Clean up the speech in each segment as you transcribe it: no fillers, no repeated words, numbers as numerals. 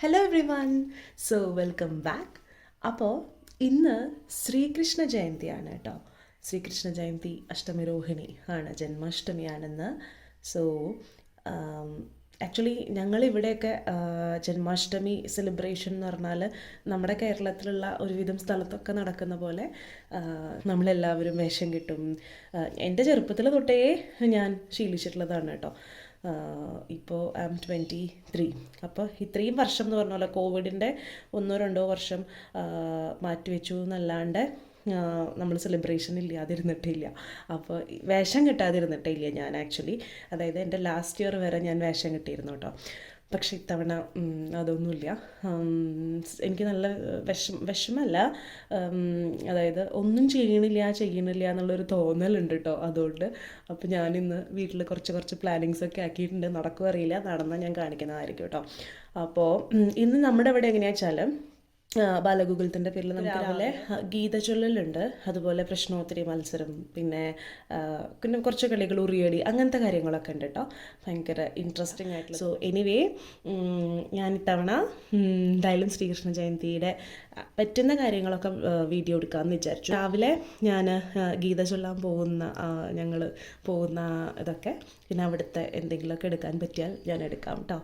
Hello every one. So welcome back. അപ്പോൾ ഇന്ന് ശ്രീകൃഷ്ണ ജയന്തിയാണ് കേട്ടോ. ശ്രീകൃഷ്ണ ജയന്തി അഷ്ടമി രോഹിണി ആണ്, ജന്മാഷ്ടമിയാണെന്ന്. സോ ആക്ച്വലി ഞങ്ങളിവിടെയൊക്കെ ജന്മാഷ്ടമി സെലിബ്രേഷൻ എന്ന് പറഞ്ഞാൽ നമ്മുടെ കേരളത്തിലുള്ള ഒരുവിധം സ്ഥലത്തൊക്കെ നടക്കുന്ന പോലെ നമ്മളെല്ലാവരും വേഷം കിട്ടും. എൻ്റെ ചെറുപ്പത്തിൽ തൊട്ടേ ഞാൻ ശീലിച്ചിട്ടുള്ളതാണ് കേട്ടോ. ഇപ്പോൾ ഐ ആം 23. അപ്പോൾ ഇത്രയും വർഷം എന്ന് പറഞ്ഞ പോലെ കോവിഡിൻ്റെ 1-2 വർഷം മാറ്റിവെച്ചു എന്നല്ലാണ്ട് നമ്മൾ സെലിബ്രേഷൻ ഇല്ലാതിരുന്നിട്ടില്ല. അപ്പോൾ വേഷം കിട്ടാതിരുന്നിട്ടില്ല ഞാൻ ആക്ച്വലി. അതായത് എൻ്റെ ലാസ്റ്റ് ഇയർ വരെ ഞാൻ വേഷം കിട്ടിയിരുന്നു കേട്ടോ. പക്ഷെ ഇത്തവണ അതൊന്നുമില്ല. എനിക്ക് നല്ല വിഷമല്ല, അതായത് ഒന്നും ചെയ്യണില്ല എന്നുള്ളൊരു തോന്നലുണ്ട് കേട്ടോ. അതുകൊണ്ട് അപ്പോൾ ഞാനിന്ന് വീട്ടിൽ കുറച്ച് പ്ലാനിങ്സൊക്കെ ആക്കിയിട്ടുണ്ട്. നടക്കും അറിയില്ല, നടന്നാൽ ഞാൻ കാണിക്കുന്നതായിരിക്കും കേട്ടോ. അപ്പോൾ ഇന്ന് നമ്മുടെ ഇവിടെ എങ്ങനെയാണെന്ന് വെച്ചാൽ ബാലഗോകുലത്തിൻ്റെ പേരിൽ നമുക്ക് രാവിലെ ഗീതചൊല്ലലുണ്ട്, അതുപോലെ പ്രശ്നോത്തരി മത്സരം, പിന്നെ കുറച്ച് കളികൾ, ഉറിയടി, അങ്ങനത്തെ കാര്യങ്ങളൊക്കെ ഉണ്ട് കേട്ടോ. ഭയങ്കര ഇൻട്രസ്റ്റിംഗ് ആയിട്ടുള്ള. സോ എനിവേ, ഞാൻ ഇത്തവണ എന്തായാലും ശ്രീകൃഷ്ണ ജയന്തിയുടെ പറ്റുന്ന കാര്യങ്ങളൊക്കെ വീഡിയോ എടുക്കാമെന്ന് വിചാരിച്ചു. രാവിലെ ഞാൻ ഗീത ചൊല്ലാൻ ഞങ്ങൾ പോകുന്ന ഇതൊക്കെ, പിന്നെ അവിടുത്തെ എന്തെങ്കിലുമൊക്കെ എടുക്കാൻ പറ്റിയാൽ ഞാൻ എടുക്കാം കേട്ടോ.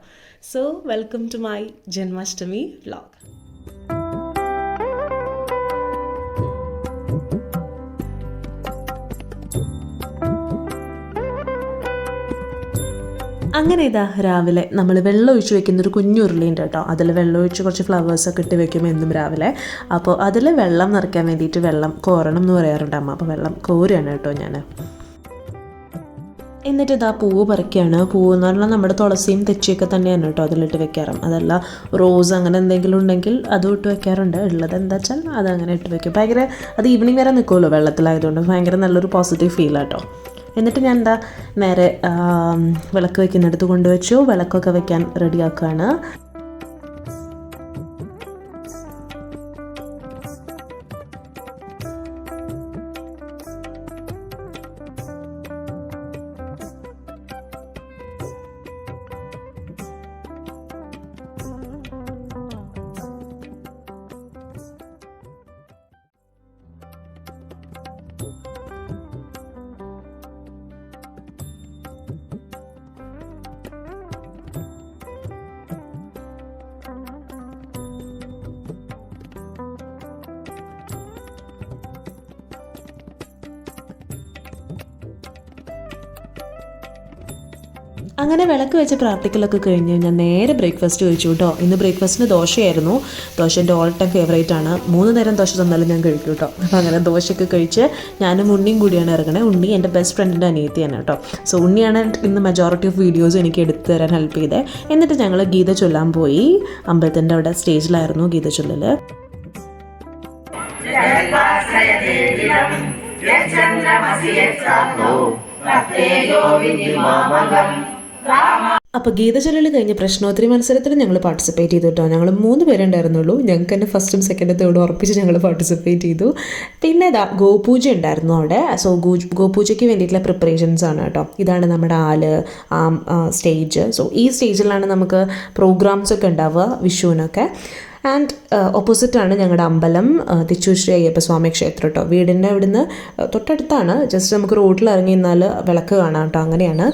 So welcome to my Janmashtami vlog. അങ്ങനെ ഇതാ രാവിലെ നമ്മൾ വെള്ളം ഒഴിച്ച് വെക്കുന്നൊരു കുഞ്ഞുരുളിയുണ്ട് കേട്ടോ. അതിൽ വെള്ളം ഒഴിച്ച് കുറച്ച് ഫ്ലവേഴ്സൊക്കെ ഇട്ട് വെക്കും എന്നും രാവിലെ. അപ്പോൾ അതിൽ വെള്ളം നിറയ്ക്കാൻ വേണ്ടിയിട്ട് വെള്ളം കോരണം എന്ന് പറയാറുണ്ട് അമ്മ. അപ്പോൾ വെള്ളം കോരുകയാണ് കേട്ടോ ഞാൻ. എന്നിട്ട് ഇതാ പൂവ് പറിക്കുകയാണ്. പൂവ് എന്ന് പറഞ്ഞാൽ നമ്മുടെ തുളസിയും തെച്ചിയൊക്കെ തന്നെയാണ് കേട്ടോ അതിലിട്ട് വെക്കാറും. അതല്ല റോസ് അങ്ങനെ എന്തെങ്കിലും ഉണ്ടെങ്കിൽ അതും ഇട്ട് വെക്കാറുണ്ട്. ഉള്ളത് എന്താ വെച്ചാൽ അതങ്ങനെ ഇട്ട് വെക്കും. ഭയങ്കര അത് ഈവനിങ് വരെ നിൽക്കുമല്ലോ വെള്ളത്തിലായതുകൊണ്ട്, ഭയങ്കര നല്ലൊരു പോസിറ്റീവ് ഫീലാട്ടോ. എന്നിട്ട് ഞാൻ എന്താ നേരെ വിളക്ക് വയ്ക്കുന്നിടത്ത് കൊണ്ടുവച്ചു. വിളക്കൊക്കെ വെക്കാൻ റെഡിയാക്കുകയാണ്. അങ്ങനെ വിളക്ക് വെച്ച് പ്രാർത്ഥിക്കലൊക്കെ കഴിഞ്ഞ് ഞാൻ നേരെ ബ്രേക്ക്ഫാസ്റ്റ് കഴിച്ചു കേട്ടോ. ഇന്ന് ബ്രേക്ക്ഫാസ്റ്റിന് ദോശയായിരുന്നു. ദോശ എൻ്റെ ഓൾ ടൈം ഫേവറേറ്റ് ആണ്. 3 നേരം ദോശ തന്നാലും ഞാൻ കഴിക്കും കേട്ടോ. അപ്പോൾ അങ്ങനെ ദോശയൊക്കെ കഴിച്ച് ഞാനും ഉണ്ണിയും കൂടിയാണ് ഇറങ്ങണേ. ഉണ്ണി എൻ്റെ ബെസ്റ്റ് ഫ്രണ്ടിൻ്റെ അനിയത്തിയാണ് കേട്ടോ. സോ ഉണ്ണിയാണ് ഇന്ന് മെജോറിറ്റി ഓഫ് വീഡിയോസ് എനിക്ക് എടുത്തു തരാൻ ഹെൽപ്പ് ചെയ്തത്. എന്നിട്ട് ഞങ്ങൾ ഗീത ചൊല്ലാൻ പോയി. അമ്പലത്തിൻ്റെ അവിടെ സ്റ്റേജിലായിരുന്നു ഗീത ചൊല്ലൽ. അപ്പോൾ ഗീതചൊല്ലൽ കഴിഞ്ഞ് പ്രശ്നോത്തരി മത്സരത്തിൽ ഞങ്ങൾ പാർട്ടിസിപ്പേറ്റ് ചെയ്തു കേട്ടോ. ഞങ്ങൾ 3 പേരുണ്ടായിരുന്നുള്ളൂ. ഞങ്ങൾക്ക് തന്നെ ഫസ്റ്റും സെക്കൻഡും തേർഡും ഉറപ്പിച്ച് ഞങ്ങൾ പാർട്ടിസിപ്പേറ്റ് ചെയ്തു. പിന്നെ ഇതാ ഗോപൂജ ഉണ്ടായിരുന്നു അവിടെ. സോ ഗോപൂജയ്ക്ക് വേണ്ടിയിട്ടുള്ള പ്രിപ്പറേഷൻസ് ആണ് കേട്ടോ. ഇതാണ് നമ്മുടെ സ്റ്റേജ്. സോ ഈ സ്റ്റേജിലാണ് നമുക്ക് പ്രോഗ്രാംസ് ഒക്കെ ഉണ്ടാവുക വിഷുവിനൊക്കെ. ആൻഡ് ഓപ്പോസിറ്റാണ് ഞങ്ങളുടെ അമ്പലം, തിച്ചൂർ ശ്രീ അയ്യപ്പസ്വാമി ക്ഷേത്രം കേട്ടോ. വീടിൻ്റെ അവിടുന്ന് തൊട്ടടുത്താണ്. ജസ്റ്റ് നമുക്ക് റോഡിൽ ഇറങ്ങി നിന്നാൽ വിളക്ക് കാണാം കേട്ടോ. അങ്ങനെയാണ്.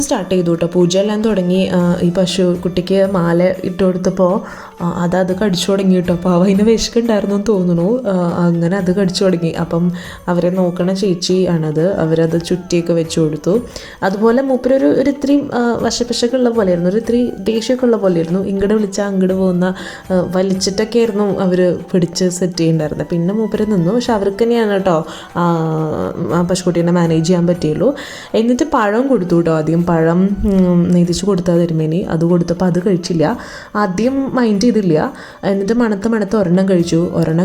സ്റ്റാർട്ട് ചെയ്തു കേട്ടോ. പൂജയെല്ലാം തുടങ്ങി. ഈ പശു കുട്ടിക്ക് മാല ഇട്ട് കൊടുത്തപ്പോൾ അത് കടിച്ചു തുടങ്ങി കേട്ടോ. അപ്പോൾ അതിന് വിശക്കുണ്ടായിരുന്നു എന്ന് തോന്നുന്നു. അങ്ങനെ അത് കടിച്ചു തുടങ്ങി. അപ്പം അവരെ നോക്കണ ചേച്ചി ആണത്. അവരത് ചുറ്റിയൊക്കെ വെച്ച് കൊടുത്തു. അതുപോലെ മൂപ്പരൊരു ഇത്തിരി വശപ്പശൊക്കെ ഉള്ള പോലെയായിരുന്നു, ഇത്തിരി ദേഷ്യമൊക്കെ ഉള്ള പോലെയായിരുന്നു. ഇങ്ങോട്ട് വിളിച്ചാൽ അങ്ങോട്ട് പോകുന്ന വലിച്ചിട്ടൊക്കെ ആയിരുന്നു അവർ പിടിച്ച് സെറ്റ് ചെയ്യുന്നുണ്ടായിരുന്നത്. പിന്നെ മൂപ്പര് നിന്നു. പക്ഷെ അവർക്ക് തന്നെയാണ് കേട്ടോ ആ പശുക്കുട്ടീനെ മാനേജ് ചെയ്യാൻ പറ്റിയുള്ളൂ. എന്നിട്ട് പഴം കൊടുത്തു കേട്ടോ. ആദ്യം പഴം പഴം നെയ്തിച്ച് കൊടുത്താൽ തിരുമേനി. അത് കൊടുത്തപ്പോൾ അത് കഴിച്ചില്ല. ആദ്യം മൈൻഡ് ചെയ്തില്ല. എന്നിട്ട് മണത്ത് ഒരെണ്ണം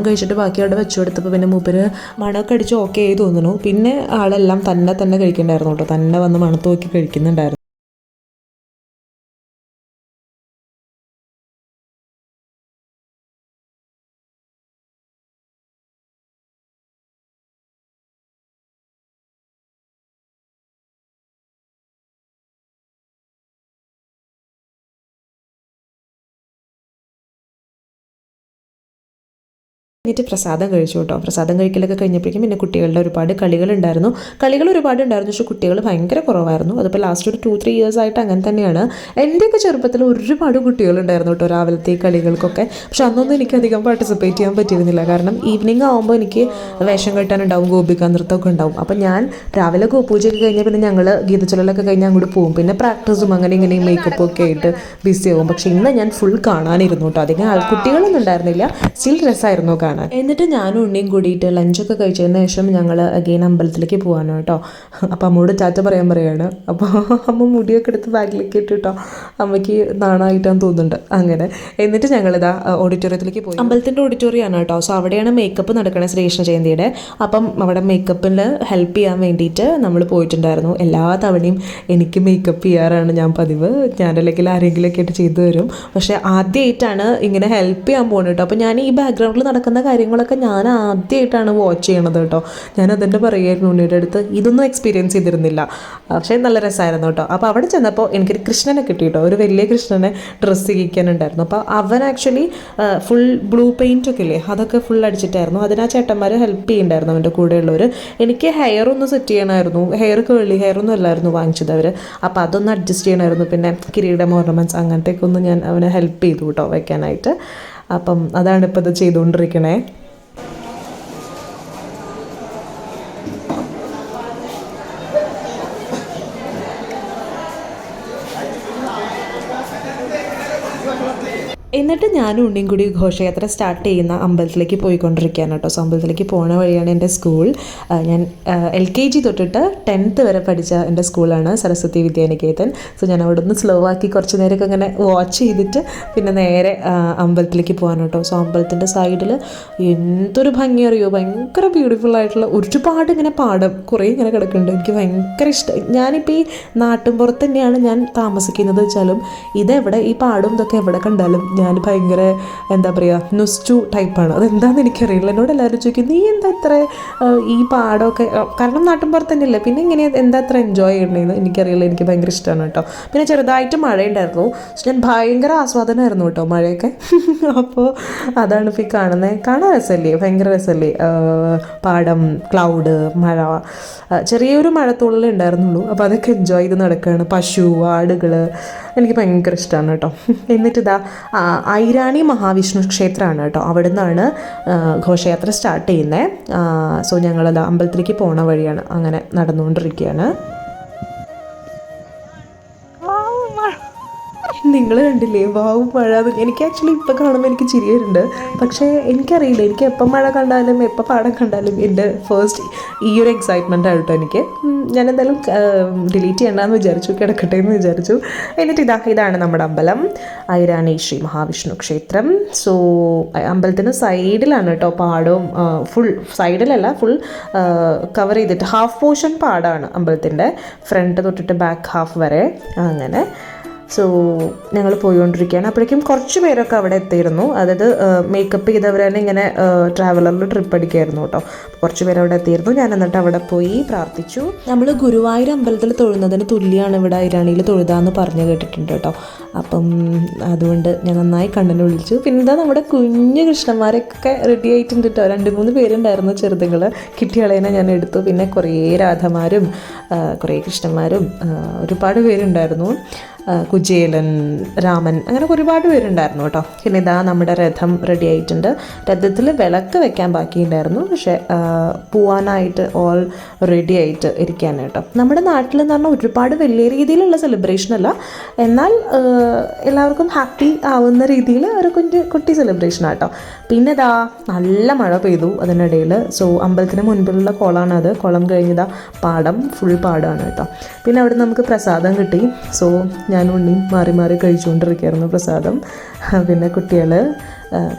കഴിച്ചിട്ട് ബാക്കി അവിടെ വെച്ചു കൊടുത്തപ്പോൾ പിന്നെ മൂപ്പര് മണമൊക്കെ അടിച്ച് ഓക്കെ ആയി തോന്നുന്നു. പിന്നെ ആളെല്ലാം തന്നെ കഴിക്കണ്ടായിരുന്നു കേട്ടോ. തന്നെ വന്ന് മണത്ത് നോക്കി കഴിക്കുന്നുണ്ടായിരുന്നു. എന്നിട്ട് പ്രസാദം കഴിച്ചു കേട്ടോ. പ്രസാദം കഴിക്കലൊക്കെ കഴിഞ്ഞപ്പോഴേക്കും പിന്നെ കുട്ടികളുടെ ഒരുപാട് കളികളുണ്ടായിരുന്നു. പക്ഷേ കുട്ടികൾ ഭയങ്കര കുറവായിരുന്നു. അതിപ്പോൾ ലാസ്റ്റ് ഒരു 2-3 ഇയേഴ്സ് ആയിട്ട് അങ്ങനെ തന്നെയാണ്. എൻ്റെയൊക്കെ ചെറുപ്പത്തിൽ ഒരുപാട് കുട്ടികളുണ്ടായിരുന്നു കേട്ടോ രാവിലത്തെ കളികൾക്കൊക്കെ. പക്ഷെ അന്നൊന്നും എനിക്ക് അധികം പാർട്ടിസിപ്പേറ്റ് ചെയ്യാൻ പറ്റിയിരുന്നില്ല. കാരണം ഈവനിങ് ആകുമ്പോൾ എനിക്ക് വേഷം കെട്ടാനുണ്ടാവും, ഗോപിക നൃത്തമൊക്കെ ഉണ്ടാവും. അപ്പം ഞാൻ രാവിലെ ഗോപൂജയൊക്കെ കഴിഞ്ഞാൽ പിന്നെ ഞങ്ങൾ ഗീതചൊല്ലലൊക്കെ കഴിഞ്ഞാൽ അങ്ങോട്ട് പോകും. പിന്നെ പ്രാക്ടീസും അങ്ങനെ ഇങ്ങനെയും മേക്കപ്പും ഒക്കെ ആയിട്ട് ബിസി ആവും. പക്ഷെ ഇന്ന് ഞാൻ ഫുൾ കാണാനിരുന്നു കേട്ടോ. അധികം ആൾക്കുട്ടികളൊന്നും ഉണ്ടായിരുന്നില്ല. സ്റ്റിൽ രസമായിരുന്നു കാണാൻ. എന്നിട്ട് ഞാനും ഉണ്ണിയും കൂടിയിട്ട് ലഞ്ചൊക്കെ കഴിച്ചതിന് ശേഷം ഞങ്ങൾ അഗെയിൻ അമ്പലത്തിലേക്ക് പോകാനോ കേട്ടോ. അപ്പോൾ അമ്മയോട് ചാച്ച പറയാണ്. അപ്പോൾ അമ്മ മുടിയൊക്കെ എടുത്ത് ബാഗിലേക്ക് ഇട്ടിട്ടോ. അമ്മയ്ക്ക് നാണമായിട്ടാന്ന് തോന്നുന്നുണ്ട്. അങ്ങനെ എന്നിട്ട് ഞങ്ങളിതാ ഓഡിറ്റോറിയത്തിലേക്ക് പോയി. അമ്പലത്തിൻ്റെ ഓഡിറ്റോറിയമാണ് കേട്ടോ. സോ അവിടെയാണ് മേക്കപ്പ് നടക്കണത് ശ്രീകൃഷ്ണ ജയന്തിയുടെ. അപ്പം അവിടെ മേക്കപ്പിൽ ഹെൽപ്പ് ചെയ്യാൻ വേണ്ടിയിട്ട് നമ്മൾ പോയിട്ടുണ്ടായിരുന്നു. എല്ലാ തവണയും എനിക്ക് മേക്കപ്പ് ചെയ്യാറാണ് ഞാൻ പതിവ്. ഞാനല്ലെങ്കിൽ ആരെങ്കിലുമൊക്കെ ആയിട്ട് ചെയ്തു തരും. പക്ഷേ ആദ്യമായിട്ടാണ് ഇങ്ങനെ ഹെൽപ്പ് ചെയ്യാൻ പോകുന്നത് കേട്ടോ. അപ്പോൾ ഞാൻ ഈ ബാക്ക്ഗ്രൗണ്ടിൽ നടക്കുന്ന കാര്യങ്ങളൊക്കെ ഞാൻ ആദ്യമായിട്ടാണ് വാച്ച് ചെയ്യണത് കേട്ടോ. ഞാൻ അതിൻ്റെ പറയുമായിരുന്നു ഉണ്ണിയുടെ അടുത്ത്, ഇതൊന്നും എക്സ്പീരിയൻസ് ചെയ്തിരുന്നില്ല. പക്ഷേ നല്ല രസമായിരുന്നു കേട്ടോ. അപ്പോൾ അവിടെ ചെന്നപ്പോൾ എനിക്കൊരു കൃഷ്ണനെ കിട്ടി കേട്ടോ. ഒരു വലിയ കൃഷ്ണനെ ഡ്രസ്സ് ചെയ്യിക്കാനുണ്ടായിരുന്നു. അപ്പോൾ അവൻ ആക്ച്വലി ഫുൾ ബ്ലൂ പെയിൻ്റ് ഒക്കെ ഇല്ലേ, അതൊക്കെ ഫുൾ അടിച്ചിട്ടായിരുന്നു. അതിനാ ചേട്ടന്മാർ ഹെൽപ്പ് ചെയ്യുന്നുണ്ടായിരുന്നു അവൻ്റെ കൂടെയുള്ളവർ. എനിക്ക് ഹെയർ ഒന്ന് സെറ്റ് ചെയ്യണമായിരുന്നു. ഹെയർ കേളി ഹെയറൊന്നും അല്ലായിരുന്നു വാങ്ങിച്ചത് അവർ. അപ്പോൾ അതൊന്ന് അഡ്ജസ്റ്റ് ചെയ്യണമായിരുന്നു. പിന്നെ കിരീടം, ഓർണമെൻറ്റ്സ് അങ്ങനത്തെയൊക്കെ ഒന്ന് ഞാൻ അവനെ ഹെൽപ്പ് ചെയ്തു കേട്ടോ വെക്കാനായിട്ട്. അപ്പം അതാണ് ഇപ്പോൾ ഇത് ചെയ്തുകൊണ്ടിരിക്കണേ. എന്നിട്ട് ഞാനും ഉണ്ണിയും കൂടി ഘോഷയാത്ര സ്റ്റാർട്ട് ചെയ്യുന്ന അമ്പലത്തിലേക്ക് പോയിക്കൊണ്ടിരിക്കുകയാണ് കേട്ടോ. സോ അമ്പലത്തിലേക്ക് പോണ വഴിയാണ് എൻ്റെ സ്കൂൾ. ഞാൻ LKG തൊട്ടിട്ട് 10th വരെ പഠിച്ച എൻ്റെ സ്കൂളാണ് സരസ്വതി വിദ്യാനികേതൻ. സോ ഞാൻ അവിടെ നിന്ന് സ്ലോ ആക്കി കുറച്ച് നേരമൊക്കെ ഇങ്ങനെ വാച്ച് ചെയ്തിട്ട് പിന്നെ നേരെ അമ്പലത്തിലേക്ക് പോകാൻ കേട്ടോ. സോ അമ്പലത്തിൻ്റെ സൈഡിൽ എന്തൊരു ഭംഗി അറിയോ, ഭയങ്കര ബ്യൂട്ടിഫുൾ ആയിട്ടുള്ള ഒരുപാട് ഇങ്ങനെ പാടം കുറേ ഇങ്ങനെ കിടക്കുന്നുണ്ട്. എനിക്ക് ഭയങ്കര ഇഷ്ടം. ഞാനിപ്പോൾ ഈ നാട്ടിൻപുറത്ത് തന്നെയാണ് ഞാൻ താമസിക്കുന്നത് വെച്ചാലും ഇതെവിടെ ഈ പാടും ഇതൊക്കെ എവിടെ കണ്ടാലും ഞാൻ ഭയങ്കര എന്താ പറയുക നുസ്റ്റു ടൈപ്പാണ്. അതെന്താണെന്ന് എനിക്കറിയില്ല. എന്നോട് എല്ലാവരും ചോദിക്കും, നീ എന്താ ഇത്ര ഈ പാടമൊക്കെ, കാരണം നാട്ടിൻപുറത്ത് തന്നെയല്ലേ, പിന്നെ ഇങ്ങനെ എന്താ അത്ര എൻജോയ് ചെയ്യണേന്ന് എനിക്കറിയില്ല. എനിക്ക് ഭയങ്കര ഇഷ്ടമാണ് കേട്ടോ. പിന്നെ ചെറുതായിട്ട് മഴയുണ്ടായിരുന്നു. ഞാൻ ഭയങ്കര ആസ്വാദനമായിരുന്നു കേട്ടോ മഴയൊക്കെ. അപ്പോൾ അതാണ് ഇപ്പോൾ ഈ കാണാൻ രസമല്ലേ, ഭയങ്കര രസമല്ലേ. പാടം, ക്ലൗഡ്, മഴ, ചെറിയൊരു മഴത്തുള്ളിൽ ഉണ്ടായിരുന്നുള്ളൂ. അപ്പോൾ അതൊക്കെ എൻജോയ് ചെയ്ത് നടക്കുകയാണ്. പശു, ആടുകൾ, എനിക്ക് ഭയങ്കര ഇഷ്ടമാണ് കേട്ടോ. എന്നിട്ടിതാ ഐരാണി മഹാവിഷ്ണു ക്ഷേത്രമാണ് കേട്ടോ. അവിടെ നിന്നാണ് ഘോഷയാത്ര സ്റ്റാർട്ട് ചെയ്യുന്നത്. സോ ഞങ്ങളത് അമ്പലത്തിലേക്ക് പോണ വഴിയാണ്. അങ്ങനെ നടന്നുകൊണ്ടിരിക്കുകയാണ്. നിങ്ങൾ കണ്ടില്ലേ വാവ് മഴ. എനിക്ക് ആക്ച്വലി ഇപ്പോൾ കാണുമ്പോൾ എനിക്ക് ചിരി വരുന്നുണ്ട്. പക്ഷേ എനിക്കറിയില്ല, എനിക്ക് എപ്പം മഴ കണ്ടാലും എപ്പോൾ പാടം കണ്ടാലും എൻ്റെ ഫസ്റ്റ് ഈ ഒരു എക്സൈറ്റ്മെൻ്റ് ആയിട്ടോ എനിക്ക്. ഞാനെന്തായാലും ഡിലീറ്റ് ചെയ്യണ്ടെന്ന് വിചാരിച്ചു, കിടക്കട്ടെ എന്ന് വിചാരിച്ചു. എന്നിട്ട് ഇതാണ് നമ്മുടെ അമ്പലം, ഐരാണി ശ്രീ മഹാവിഷ്ണു ക്ഷേത്രം. സോ അമ്പലത്തിന് സൈഡിലാണ് കേട്ടോ പാടവും. ഫുൾ സൈഡിലല്ല, ഫുൾ കവർ ചെയ്തിട്ട് ഹാഫ് പോർഷൻ പാടാണ് അമ്പലത്തിൻ്റെ, ഫ്രണ്ട് തൊട്ടിട്ട് ബാക്ക് ഹാഫ് വരെ അങ്ങനെ. സോ ഞങ്ങൾ പോയിക്കൊണ്ടിരിക്കുകയാണ്. അപ്പോഴേക്കും കുറച്ച് പേരൊക്കെ അവിടെ എത്തിയിരുന്നു. അതായത് മേക്കപ്പ് ചെയ്തവർ തന്നെ ഇങ്ങനെ ട്രാവലറിൽ ട്രിപ്പ് അടിക്കുകയായിരുന്നു കേട്ടോ. കുറച്ച് പേര് അവിടെ എത്തിയിരുന്നു. ഞാൻ എന്നിട്ട് അവിടെ പോയി പ്രാർത്ഥിച്ചു. നമ്മൾ ഗുരുവായൂർ അമ്പലത്തിൽ തൊഴുന്നതിന് തുല്യമാണ് ഇവിടെ ഐരാണിയിൽ തൊഴുതാന്ന് പറഞ്ഞു കേട്ടിട്ടുണ്ട് കേട്ടോ. അപ്പം അതുകൊണ്ട് ഞാൻ നന്നായി കണ്ണിന് വിളിച്ചു. പിന്നെ എന്താ നമ്മുടെ കുഞ്ഞു കൃഷ്ണന്മാരൊക്കെ റെഡി ആയിട്ടുണ്ട് കേട്ടോ. 2-3 പേരുണ്ടായിരുന്നു ചെറുതുകൾ. കിട്ടിയാളേനെ ഞാൻ എടുത്തു. പിന്നെ കുറേ രാധമാരും കുറേ കൃഷ്ണന്മാരും ഒരുപാട് പേരുണ്ടായിരുന്നു. കുചേലൻ, രാമൻ, അങ്ങനെ ഒരുപാട് പേരുണ്ടായിരുന്നു കേട്ടോ. പിന്നെ ഇതാ നമ്മുടെ രഥം റെഡി ആയിട്ടുണ്ട്. രഥത്തിൽ വിളക്ക് വെക്കാൻ ബാക്കിയുണ്ടായിരുന്നു. പക്ഷേ പോവാനായിട്ട് ഓൾ റെഡി ആയിട്ട് ഇരിക്കുകയാണ് കേട്ടോ. നമ്മുടെ നാട്ടിൽ എന്ന് പറഞ്ഞാൽ ഒരുപാട് വലിയ രീതിയിലുള്ള സെലിബ്രേഷൻ അല്ല, എന്നാൽ എല്ലാവർക്കും ഹാപ്പി ആവുന്ന രീതിയിൽ ഒരു കുട്ടി സെലിബ്രേഷനാണ് കേട്ടോ. പിന്നെ ഇതാ നല്ല മഴ പെയ്തു അതിനിടയിൽ. സോ അമ്പലത്തിന് മുൻപിലുള്ള കുളമാണത്. കുളം കഴിഞ്ഞതാ പാടം, ഫുൾ പാടമാണ് കേട്ടോ. പിന്നെ അവിടെ നമുക്ക് പ്രസാദം കിട്ടി. സോ ഞാനും ഉണ്ണിയും മാറി മാറി കഴിച്ചുകൊണ്ടിരിക്കുകയായിരുന്നു പ്രസാദം. പിന്നെ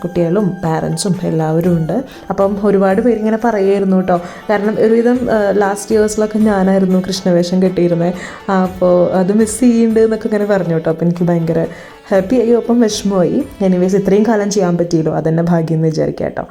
കുട്ടികളും പാരൻസും എല്ലാവരും ഉണ്ട്. അപ്പം ഒരുപാട് പേരിങ്ങനെ പറയുമായിരുന്നു കേട്ടോ. കാരണം ഒരുവിധം ലാസ്റ്റ് ഇയേഴ്സിലൊക്കെ ഞാനായിരുന്നു കൃഷ്ണവേഷം കെട്ടിയിരുന്നത്. അപ്പോൾ അത് മിസ് ചെയ്യുന്നുണ്ട് എന്നൊക്കെ ഇങ്ങനെ പറഞ്ഞു കേട്ടോ. അപ്പോൾ എനിക്ക് ഭയങ്കര ഹാപ്പി ആയി, ഒപ്പം വിഷമമായി. എനിവേസ് ഇത്രയും കാലം ചെയ്യാൻ പറ്റിയല്ലോ, അതെന്നെ ഭാഗ്യം എന്ന് വിചാരിക്കാം കേട്ടോ.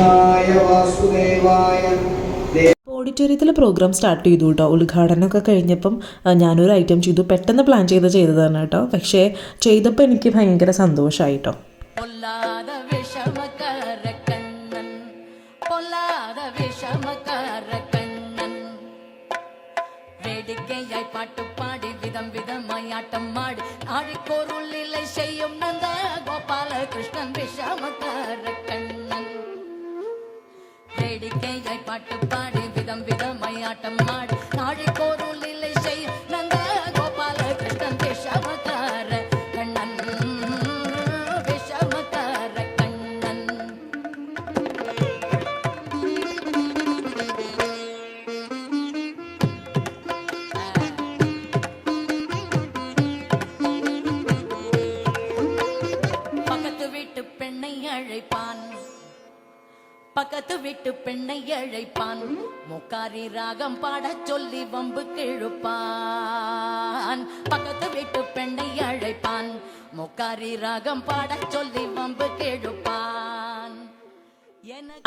കൃഷ്ണായ വാസുദേവായ. ഓഡിറ്റോറിയത്തിൽ പ്രോഗ്രാം സ്റ്റാർട്ട് ചെയ്തു കേട്ടോ. ഉദ്ഘാടനമൊക്കെ കഴിഞ്ഞപ്പം ഞാനൊരു ഐറ്റം ചെയ്തു, പെട്ടെന്ന് പ്ലാൻ ചെയ്തതാണ് കേട്ടോ. പക്ഷേ ചെയ്തപ്പോൾ എനിക്ക് ഭയങ്കര സന്തോഷമായി കേട്ടോ. வேடிக்கையாய் பாட்டு பாடி விதம் விதமாய் ஆட்டம் ஆடி ஆழிக்கோருள் இல்லை செய்யும் நந்த கோபால கிருஷ்ணன் விஷமக்கார கண்ணன். வேடிக்கையாய் பாட்டு பாடி விதம் விதமாய் ஆட்டம் ஆடி ஆழிக்கோருள் இல்லை செய்யும் நந்த கோபால கிருஷ்ணன் விஷமக்கார கண்ணன் விஷமக்கார கண்ணன். பக்கத்து வீட்டு பெண்ணை அழைப்பான், முக்காரி ராகம் பாடச் சொல்லி வம்பு கிழுப்பான். பக்கத்து வீட்டு பெண்ணை அழைப்பான், முக்காரி ராகம் பாடச் சொல்லி வம்பு கிழுப்பான்.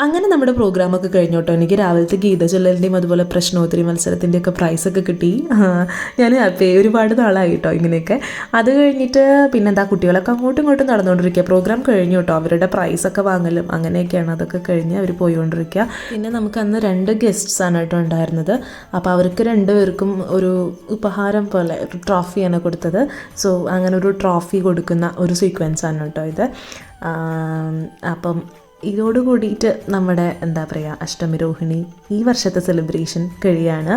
അങ്ങനെ നമ്മുടെ പ്രോഗ്രാമൊക്കെ കഴിഞ്ഞു കേട്ടോ. എനിക്ക് രാവിലത്തെ ഗീതചൊല്ലലിൻ്റെയും അതുപോലെ പ്രശ്നോത്തരി മത്സരത്തിൻ്റെയൊക്കെ പ്രൈസൊക്കെ കിട്ടി. ഞാൻ ഹാപ്പി, ഒരുപാട് നാളായി കേട്ടോ ഇങ്ങനെയൊക്കെ. അത് കഴിഞ്ഞിട്ട് പിന്നെന്താ, കുട്ടികളൊക്കെ അങ്ങോട്ടും ഇങ്ങോട്ടും നടന്നുകൊണ്ടിരിക്കുക. പ്രോഗ്രാം കഴിഞ്ഞു കേട്ടോ. അവരുടെ പ്രൈസൊക്കെ വാങ്ങലും അങ്ങനെയൊക്കെയാണ്. അതൊക്കെ കഴിഞ്ഞ് അവർ പോയിക്കൊണ്ടിരിക്കുക. പിന്നെ നമുക്ക് അന്ന് 2 ഗസ്റ്റ്സാണ് കേട്ടോ ഉണ്ടായിരുന്നത്. അപ്പോൾ അവർക്ക് 2 പേർക്കും ഒരു ഉപഹാരം പോലെ ഒരു ട്രോഫിയാണ് കൊടുത്തത്. സോ അങ്ങനെ ഒരു ട്രോഫി കൊടുക്കുന്ന ഒരു സീക്വൻസാണ് കേട്ടോ ഇത്. അപ്പം ഇതോട് കൂടിയിട്ട് നമ്മുടെ എന്താ പറയുക, അഷ്ടമി രോഹിണി ഈ വർഷത്തെ സെലിബ്രേഷൻ കഴിയാണ്.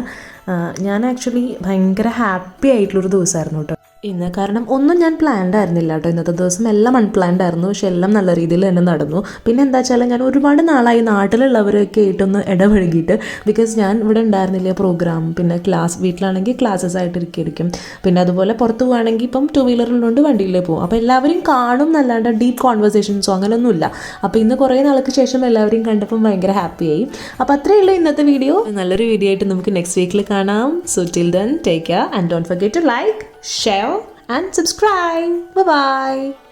ഞാൻ ആക്ച്വലി ഭയങ്കര ഹാപ്പി ആയിട്ടുള്ളൊരു ദിവസമായിരുന്നു കേട്ടോ ഇന്ന്. കാരണം ഒന്നും ഞാൻ പ്ലാൻഡ് ആയിരുന്നില്ല കേട്ടോ. ഇന്നത്തെ ദിവസം എല്ലാം അൺപ്ലാൻഡ് ആയിരുന്നു. പക്ഷെ എല്ലാം നല്ല രീതിയിൽ തന്നെ നടന്നു. പിന്നെ എന്താ വെച്ചാൽ ഞാൻ ഒരുപാട് നാളായി നാട്ടിലുള്ളവരൊക്കെ ആയിട്ടൊന്ന് ഇടപഴകിയിട്ട്. ബിക്കോസ് ഞാൻ ഇവിടെ ഉണ്ടായിരുന്നില്ല പ്രോഗ്രാം. പിന്നെ വീട്ടിലാണെങ്കിൽ ക്ലാസ്സസ് ആയിട്ടിരിക്കും. പിന്നെ അതുപോലെ പുറത്ത് പോവുകയാണെങ്കിൽ ഇപ്പം 2 വീലറിലുണ്ട് വണ്ടിയിലേ പോകും. അപ്പോൾ എല്ലാവരും കാണും എന്നല്ലാണ്ട് ഡീപ്പ് കോൺവെർസേഷൻസോ അങ്ങനെയൊന്നുമില്ല. അപ്പോൾ ഇന്ന് കുറേ നാൾക്ക് ശേഷം എല്ലാവരെയും കണ്ടപ്പം ഭയങ്കര ഹാപ്പിയായി. അപ്പോൾ അത്രയേ ഉള്ളൂ ഇന്നത്തെ വീഡിയോ. നല്ലൊരു വീഡിയോ ആയിട്ട് നമുക്ക് നെക്സ്റ്റ് വീക്കിൽ കാണാം. So till then take care and don't forget to like, share and subscribe. Bye bye.